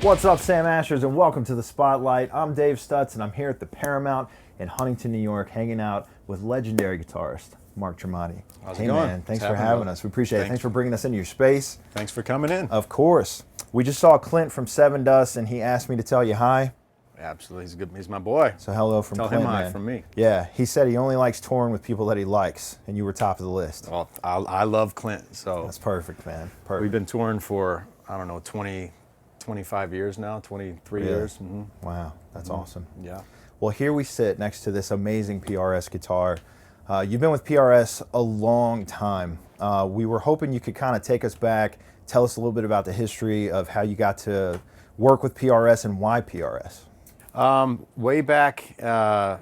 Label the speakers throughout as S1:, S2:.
S1: What's up, Sam Ashers, and welcome to the Spotlight. I'm Dave Stutts, and I'm here at the Paramount in Huntington, New York, hanging out with legendary guitarist Mark Tremonti.
S2: How's
S1: hey,
S2: it going?
S1: Man, thanks for having us. We appreciate it. Thanks for bringing us into your space.
S2: Thanks for coming in.
S1: Of course. We just saw Clint from Seven Dust, and he asked me to tell you hi.
S2: Absolutely, he's good. He's my boy.
S1: So hello from
S2: Tell
S1: Clint,
S2: him hi
S1: man.
S2: from me.
S1: Yeah, he said he only likes touring with people that he likes, and you were top of the list.
S2: Well, I love Clint, so
S1: That's perfect, man. Perfect.
S2: we've been touring for, I don't know, 25 years now, 23
S1: Really?
S2: years. Mm-hmm.
S1: Wow, that's awesome.
S2: Yeah.
S1: Well, here we sit next to this amazing PRS guitar. You've been with PRS a long time. We were hoping you could kind of take us back, tell us a little bit about the history of how you got to work with PRS and why PRS.
S2: Way back, there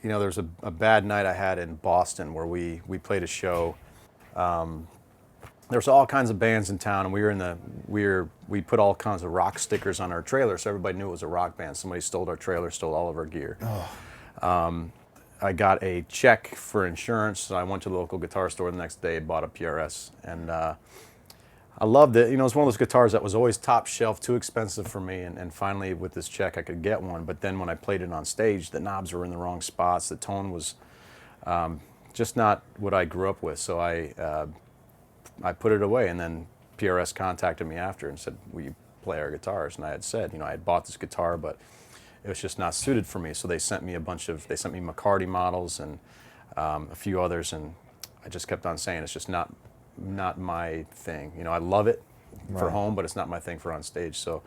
S2: was a bad night I had in Boston where we played a show. There was all kinds of bands in town, and we put all kinds of rock stickers on our trailer, so everybody knew it was a rock band. Somebody stole our trailer, stole all of our gear.
S1: Oh.
S2: I got a check for insurance, so I went to the local guitar store the next day, bought a PRS, and I loved it. It's one of those guitars that was always top shelf, too expensive for me, and finally with this check I could get one. But then when I played it on stage, the knobs were in the wrong spots. The tone was just not what I grew up with, so I put it away, and then PRS contacted me after and said, will you play our guitars? And I had said, I had bought this guitar, but it was just not suited for me. So they sent me they sent me McCarty models and a few others, and I just kept on saying, it's just not my thing. I love it for home, but it's not my thing for on stage. So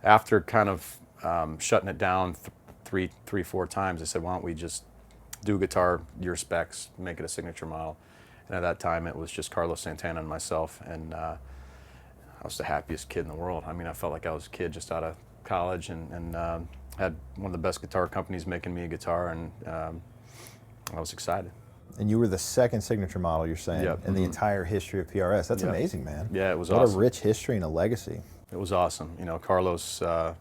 S2: after kind of shutting it down three, 4 times, I said, why don't we just do a guitar, your specs, make it a signature model. And at that time, it was just Carlos Santana and myself, and I was the happiest kid in the world. I mean, I felt like I was a kid just out of college, and had one of the best guitar companies making me a guitar, and I was excited.
S1: And you were the second signature model, you're saying, in the entire history of PRS. That's amazing, man.
S2: Yeah, it was
S1: awesome.
S2: awesome.
S1: What a rich history and a legacy.
S2: It was awesome. Carlos, the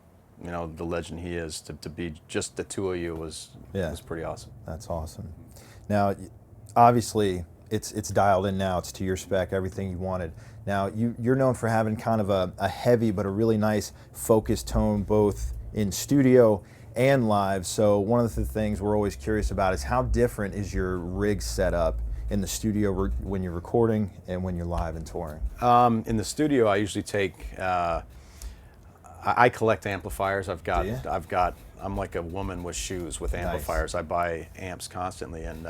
S2: legend he is, to be just the two of you was pretty awesome.
S1: That's awesome. Now, obviously, it's dialed in now. It's to your spec, everything you wanted. Now, you're known for having kind of a heavy but a really nice focused tone both in studio and live. So one of the things we're always curious about is how different is your rig setup in the studio when you're recording and when you're live and touring?
S2: In the studio, I usually take, I collect amplifiers. I'm like a woman with shoes with amplifiers. Nice. I buy amps constantly, and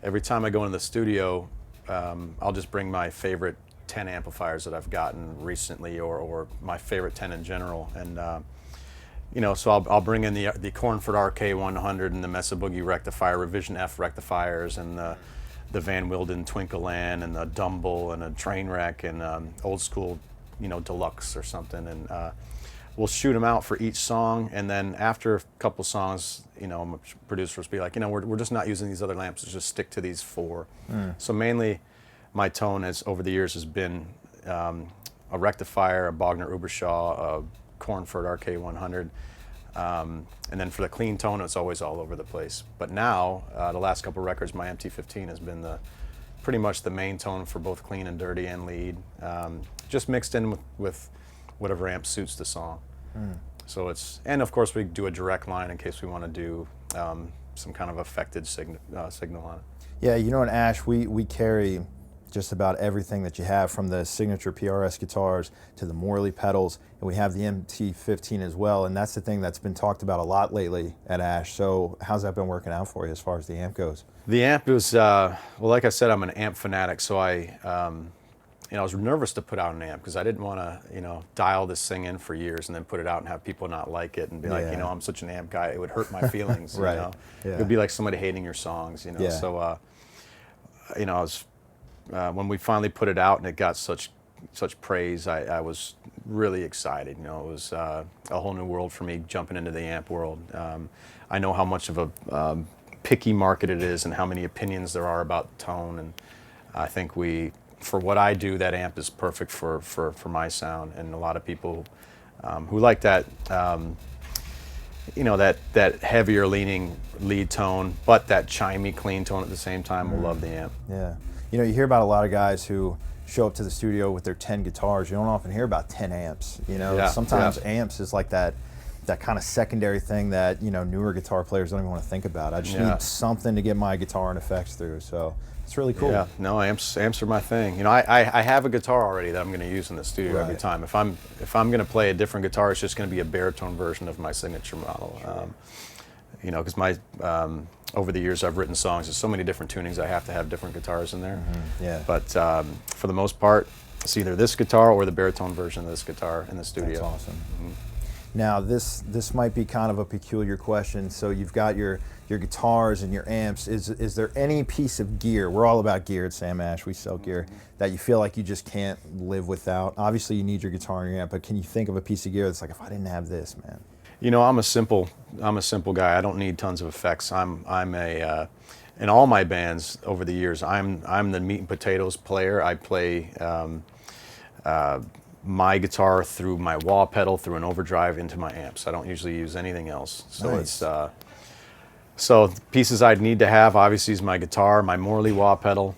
S2: every time I go into the studio, I'll just bring my favorite 10 amplifiers that I've gotten recently, or my favorite 10 in general, and so I'll bring in the Cornford RK100 and the Mesa Boogie rectifier, Revision F rectifiers, and the Van Wilden Twinkleland, and the Dumble, and a Trainwreck, and old school, Deluxe or something, and we'll shoot them out for each song, and then after a couple songs, my producers will be like, we're just not using these other lamps, let's just stick to these 4. So mainly, my tone over the years has been a rectifier, a Bogner Ubershaw, a Cornford RK100, and then for the clean tone, it's always all over the place. But now, the last couple records, my MT15 has been pretty much the main tone for both clean and dirty and lead, just mixed in with whatever amp suits the song. So and of course we do a direct line in case we want to do some kind of affected signal on it.
S1: Yeah, in Ash, we carry just about everything that you have, from the signature PRS guitars to the Morley pedals, and we have the MT15 as well, and that's the thing that's been talked about a lot lately at Ash. So how's that been working out for you as far as the amp goes?
S2: The amp is, well, like I said, I'm an amp fanatic, so I was nervous to put out an amp because I didn't want to, dial this thing in for years and then put it out and have people not like it and be like, I'm such an amp guy, it would hurt my feelings.
S1: Right.
S2: It would be like somebody hating your songs, So, I was, when we finally put it out and it got such praise, I was really excited. It was a whole new world for me jumping into the amp world. I know how much of a picky market it is and how many opinions there are about tone, and I think for what I do, that amp is perfect for my sound, and a lot of people who like that, that heavier leaning lead tone, but that chimey clean tone at the same time will love the amp.
S1: Yeah. You hear about a lot of guys who show up to the studio with their 10 guitars, you don't often hear about 10 amps. You know,
S2: Yeah,
S1: sometimes
S2: yeah.
S1: amps is like that kind of secondary thing that, you know, newer guitar players don't even want to think about. I just
S2: Yeah.
S1: need something to get my guitar and effects through. So it's really cool.
S2: Yeah, no, amps are my thing. You know, I have a guitar already that I'm going to use in the studio every
S1: Right.
S2: time. If I'm going to play a different guitar, it's just going to be a baritone version of my signature model. You know, because my over the years I've written songs. There's so many different tunings. I have to have different guitars in there.
S1: Yeah.
S2: But for the most part, it's either this guitar or the baritone version of this guitar in the studio.
S1: That's awesome. Now this might be kind of a peculiar question. So you've got your guitars and your amps. Is there any piece of gear? We're all about gear at Sam Ash. We sell gear that you feel like you just can't live without. Obviously you need your guitar and your amp, but can you think of a piece of gear that's like, if I didn't have this, man?
S2: You know, I'm a simple guy. I don't need tons of effects. I'm a in all my bands over the years, I'm the meat and potatoes player. I play my guitar through my wah pedal, through an overdrive into my amps. I don't usually use anything else. So
S1: Nice.
S2: it's so the pieces I'd need to have obviously is my guitar, my Morley wah pedal,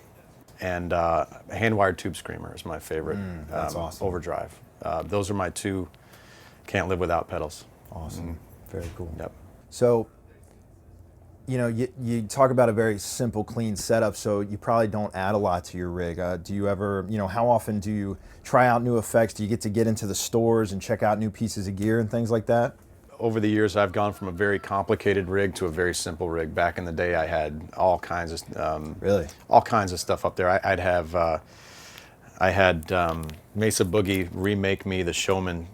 S2: and a hand-wired tube screamer is my favorite.
S1: That's awesome.
S2: Overdrive. Those are my two. Can't live without pedals.
S1: Awesome. Very cool.
S2: Yep.
S1: So, you know, you talk about a very simple, clean setup, so you probably don't add a lot to your rig. Do you ever, you know, how often do you try out new effects? Do you get into the stores and check out new pieces of gear and things like that?
S2: Over the years, I've gone from a very complicated rig to a very simple rig. Back in the day, I had all kinds of
S1: Really?
S2: all kinds of stuff up there. I had Mesa Boogie remake me the Showman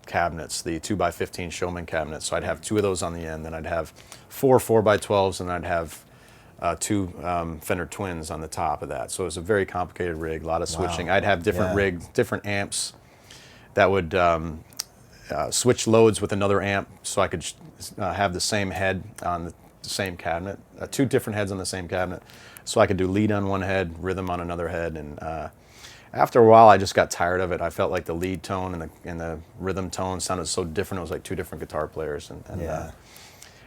S2: cabinets, the 2x15 Showman cabinets. So I'd have two of those on the end, then I'd have four 4x12s, and I'd have two Fender Twins on the top of that. So it was a very complicated rig, a lot of switching. I'd have different rigs, different amps that would switch loads with another amp, so I could have the same head on the same cabinet, two different heads on the same cabinet, so I could do lead on one head, rhythm on another head, and after a while I just got tired of it. I felt like the lead tone and the rhythm tone sounded so different. It was like two different guitar players, and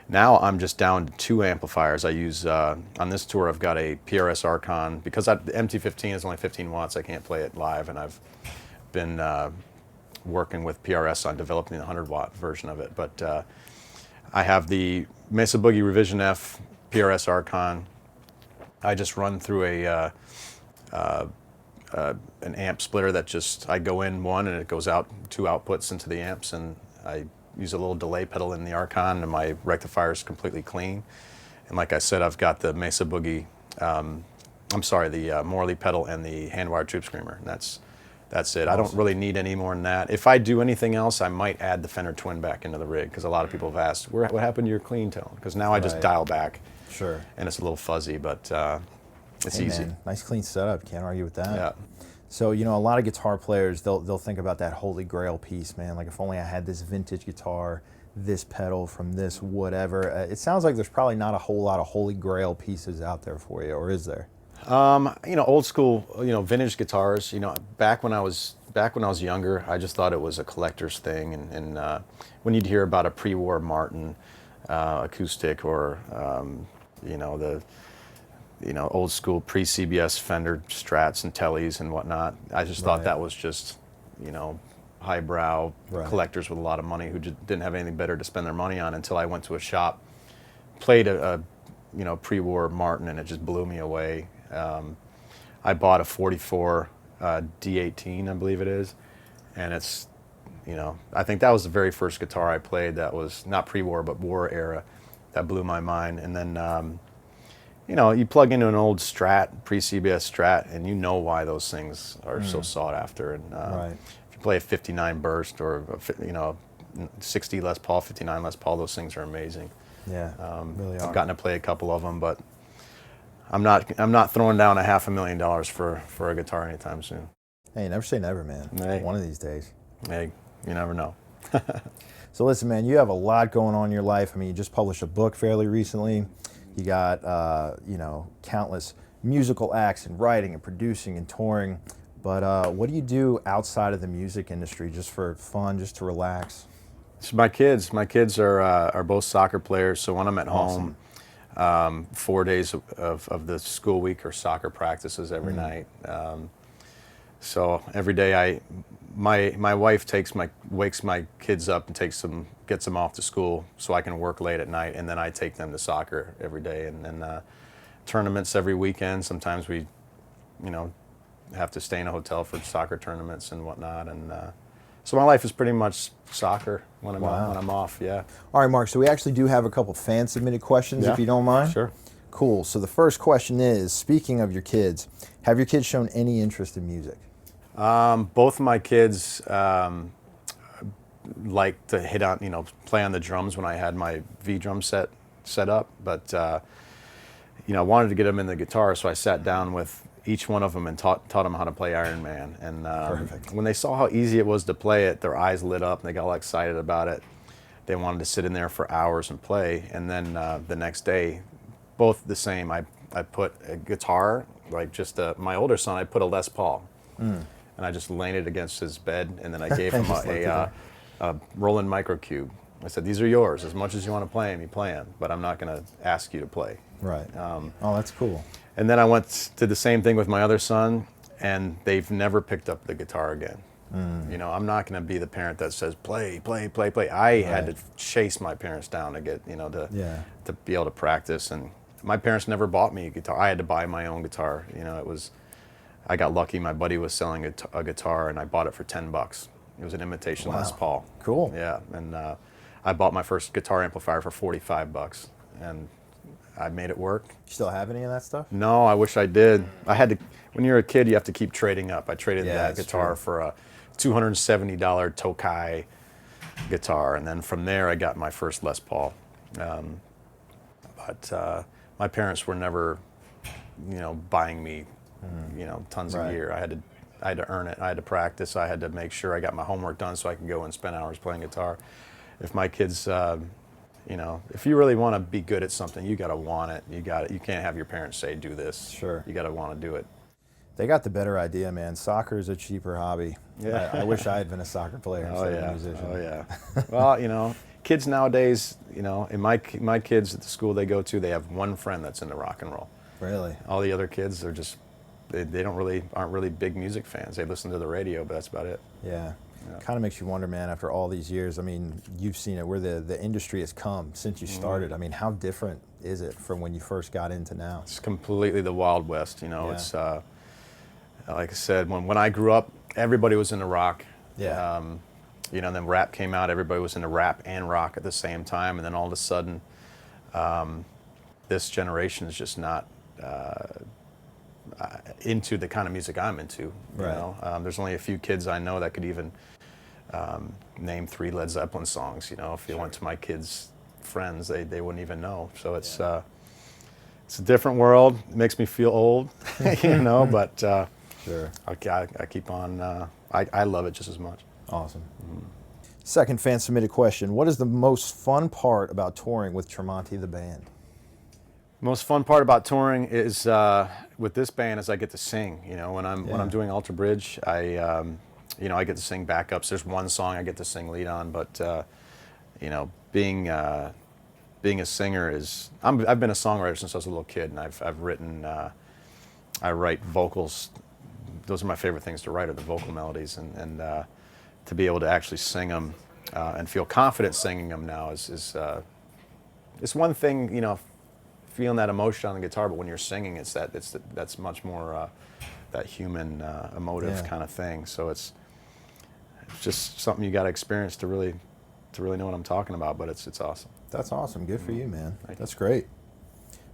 S2: now I'm just down to two amplifiers. I use on this tour I've got a PRS Archon, because the MT15 is only 15 watts. I can't play it live, and I've been working with PRS on developing the 100-watt version of it. But I have the Mesa Boogie Revision F PRS Archon. I just run through an amp splitter that just, I go in one and it goes out two outputs into the amps, and I use a little delay pedal in the Archon, and my rectifier is completely clean. And like I said, I've got the Mesa Boogie, the Morley pedal and the hand-wired tube screamer. And that's it. Awesome. I don't really need any more than that. If I do anything else, I might add the Fender Twin back into the rig, because a lot of people have asked, what happened to your clean tone? Because now I just dial back.
S1: Sure. And
S2: it's a little fuzzy, but it's easy.
S1: Man, nice clean setup. Can't argue with that.
S2: Yeah.
S1: So, you know, a lot of guitar players, they'll think about that holy grail piece, man. Like, if only I had this vintage guitar, this pedal from this whatever. It sounds like there's probably not a whole lot of holy grail pieces out there for you, or is there?
S2: You know, old school, you know, vintage guitars. You know, back when I was younger, I just thought it was a collector's thing. And when you'd hear about a pre-war Martin acoustic, or old school pre-CBS Fender Strats and Tellys and whatnot, I just thought that was just, you know, highbrow collectors with a lot of money who just didn't have anything better to spend their money on, until I went to a shop, played a pre-war Martin, and it just blew me away. I bought a 44 D18, I believe it is, and it's, you know, I think that was the very first guitar I played that was not pre-war but war era. That blew my mind. And then you know, you plug into an old Strat, pre-CBS Strat, and you know why those things are so sought after. And if you play a 59 Burst, or you know, 60 Les Paul, 59 Les Paul, those things are amazing.
S1: Yeah, really are.
S2: I've gotten to play a couple of them, but I'm not throwing down $500,000 for a guitar anytime soon.
S1: Hey, never say never, man.
S2: Hey.
S1: One of these days.
S2: Hey, you never know.
S1: So listen, man, you have a lot going on in your life. I mean, you just published a book fairly recently. You got, you know, countless musical acts and writing and producing and touring. But what do you do outside of the music industry, just for fun, just to relax?
S2: So my kids are both soccer players. So when I'm at home, 4 days of the school week are soccer practices every night. So every day my wife wakes my kids up and gets them off to school so I can work late at night, and then I take them to soccer every day, and then tournaments every weekend. Sometimes we, have to stay in a hotel for soccer tournaments and whatnot, and so my life is pretty much soccer when I'm off. Yeah.
S1: All right, Mark. So we actually do have a couple fan submitted questions, if you don't mind.
S2: Sure.
S1: Cool. So the first question is: speaking of your kids, have your kids shown any interest in music?
S2: Both of my kids like to play on the drums when I had my V drum set up, but I wanted to get them in the guitar, so I sat down with each one of them and taught them how to play Iron Man. And when they saw how easy it was to play it, their eyes lit up and they got all excited about it. They wanted to sit in there for hours and play. And then the next day, both the same. I put a guitar, my older son, I put a Les Paul. And I just laid it against his bed, and then I gave him a Roland Microcube. I said, these are yours. As much as you want to play them, you play them, but I'm not going to ask you to play.
S1: Right. Oh, that's cool.
S2: And then I did the same thing with my other son, and they've never picked up the guitar again. I'm not going to be the parent that says, play, play, play, play. I had to chase my parents down to get, to be able to practice. And my parents never bought me a guitar. I had to buy my own guitar. I got lucky. My buddy was selling a guitar, and I bought it for $10. It was an imitation Les Paul.
S1: Cool.
S2: Yeah, and I bought my first guitar amplifier for $45, and I made it work.
S1: You still have any of that stuff?
S2: No, I wish I did. I had to. When you're a kid, you have to keep trading up. I traded that guitar for a $270 Tokai guitar, and then from there I got my first Les Paul. But my parents were never, buying me, tons a year. I had to earn it. I had to practice. I had to make sure I got my homework done so I could go and spend hours playing guitar. If my kids, if you really want to be good at something, you got to want it. You can't have your parents say, do this.
S1: Sure.
S2: You got to want to do it.
S1: They got the better idea, man. Soccer is a cheaper hobby.
S2: Yeah.
S1: I wish I had been a soccer player instead of a musician.
S2: Oh, yeah. Well, kids nowadays, in my kids at the school they go to, they have one friend that's into rock and roll.
S1: Really?
S2: All the other kids are just, they aren't really big music fans. They listen to the radio, but that's about it.
S1: Yeah. Kind of makes you wonder, man, after all these years. I mean, you've seen it, where the industry has come since you started. I mean, how different is it from when you first got into now?
S2: It's completely the Wild West, It's, like I said, when I grew up, everybody was into rock.
S1: Yeah.
S2: And then rap came out, everybody was into rap and rock at the same time, and then all of a sudden, this generation is just not into the kind of music I'm into.
S1: Right.
S2: There's only a few kids I know that could even name 3 Led Zeppelin songs. If you went to my kids' friends, they wouldn't even know. So it's a different world. It makes me feel old, but
S1: sure.
S2: I keep on. I love it just as much.
S1: Awesome. Second fan submitted question: what is the most fun part about touring with Tremonti the band?
S2: Most fun part about touring is with this band is I get to sing. When I'm doing Alter Bridge, I get to sing backups. There's one song I get to sing lead on, but being a singer is. I've been a songwriter since I was a little kid, and I've written. I write vocals. Those are my favorite things to write, are the vocal melodies, and to be able to actually sing them and feel confident singing them now is it's one thing, feeling that emotion on the guitar, but when you're singing, that's much more that human emotive kind of thing. So it's just something you got to experience to really know what I'm talking about. But it's awesome.
S1: That's awesome. Good for you, man. That's great.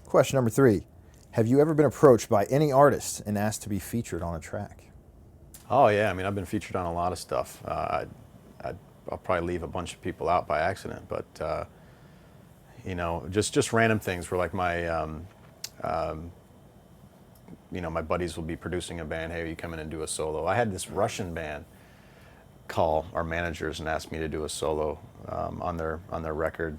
S1: Question number 3: have you ever been approached by any artist and asked to be featured on a track?
S2: Oh yeah, I mean, I've been featured on a lot of stuff. I'll probably leave a bunch of people out by accident, but just random things where like my my buddies will be producing a band. Hey, you come in and do a solo. I had this Russian band call our managers and ask me to do a solo on their record.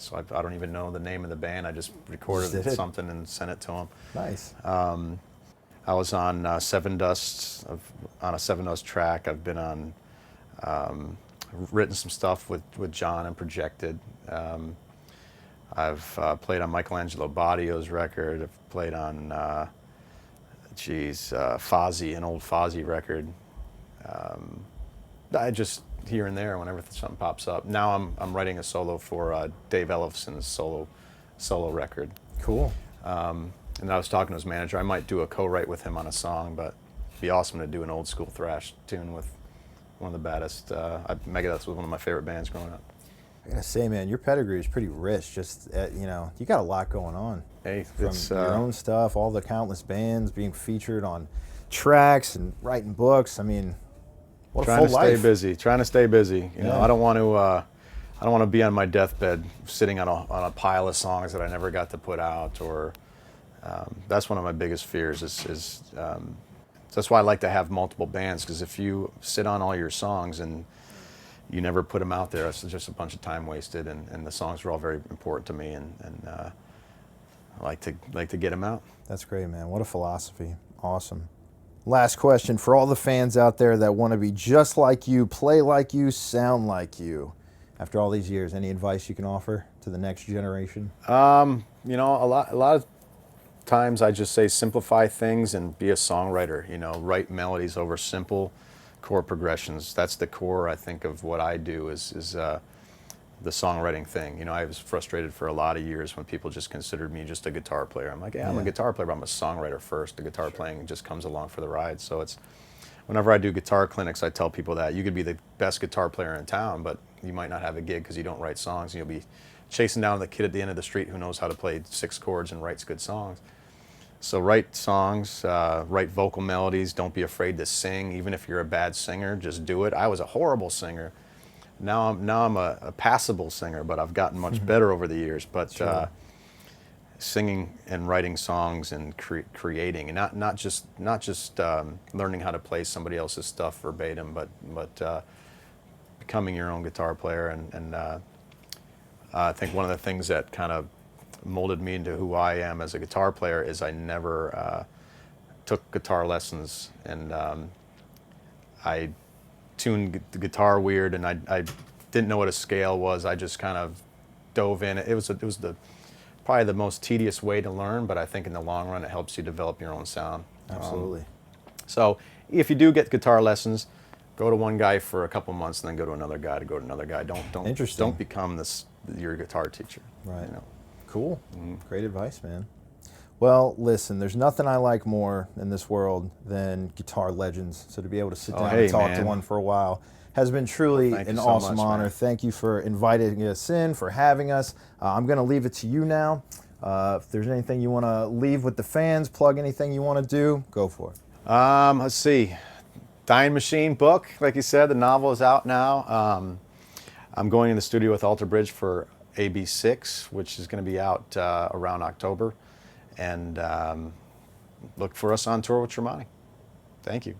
S2: So I don't even know the name of the band. I just recorded something and sent it to them.
S1: Nice.
S2: I was on Seven Dust on a Seven Dust track. I've been on written some stuff with John and Projected. I've played on Michelangelo Baddio's record. I've played on, Fozzy, an old Fozzy record. I just here and there whenever something pops up. Now I'm writing a solo for Dave Ellison's solo record.
S1: Cool.
S2: And I was talking to his manager. I might do a co-write with him on a song, but it'd be awesome to do an old school thrash tune with one of the baddest. Megadeth was one of my favorite bands growing up.
S1: I gotta say, man, your pedigree is pretty rich. Just you got a lot going on.
S2: Hey,
S1: from your own stuff, all the countless bands, being featured on tracks and writing books. I mean, what a full life.
S2: Trying to stay busy. You know, I don't want to be on my deathbed sitting on a pile of songs that I never got to put out. Or that's one of my biggest fears. That's why I like to have multiple bands, because if you sit on all your songs and you never put them out there, it's just a bunch of time wasted. And the songs are all very important to me, and I like to get them out.
S1: That's great, man. What a philosophy. Awesome. Last question for all the fans out there that want to be just like you, play like you, sound like you. After all these years, any advice you can offer to the next generation?
S2: A lot of times I just say simplify things and be a songwriter. Write melodies over simple chord progressions. That's the core, I think, of what I do is the songwriting thing. I was frustrated for a lot of years when people just considered me just a guitar player. I'm like, I'm a guitar player, but I'm a songwriter first. The guitar playing just comes along for the ride. So whenever I do guitar clinics, I tell people that you could be the best guitar player in town, but you might not have a gig because you don't write songs. And you'll be chasing down the kid at the end of the street who knows how to play 6 chords and writes good songs. So write songs, write vocal melodies. Don't be afraid to sing. Even if you're a bad singer, just do it. I was a horrible singer. Now I'm a passable singer, but I've gotten much better over the years. But singing and writing songs and creating, and not just learning how to play somebody else's stuff verbatim, but becoming your own guitar player. And I think one of the things that kind of molded me into who I am as a guitar player is I never took guitar lessons, and I tuned the guitar weird, and I didn't know what a scale was. I just kind of dove in. It was probably the most tedious way to learn, but I think in the long run it helps you develop your own sound.
S1: Absolutely.
S2: So if you do get guitar lessons, go to one guy for a couple months, and then go to another guy to go to another guy. Don't become your guitar teacher.
S1: Right. Cool. Great advice, man. Well, listen, there's nothing I like more in this world than guitar legends. So to be able to sit down and talk to one for a while has been truly an awesome honor. Man. Thank you for inviting us in, for having us. I'm going to leave it to you now. If there's anything you want to leave with the fans, plug anything you want to do, go for it.
S2: Let's see. Dying Machine book, like you said, the novel is out now. I'm going in the studio with Alter Bridge for AB6, which is going to be out around October. And look for us on tour with Tremonti. Thank you.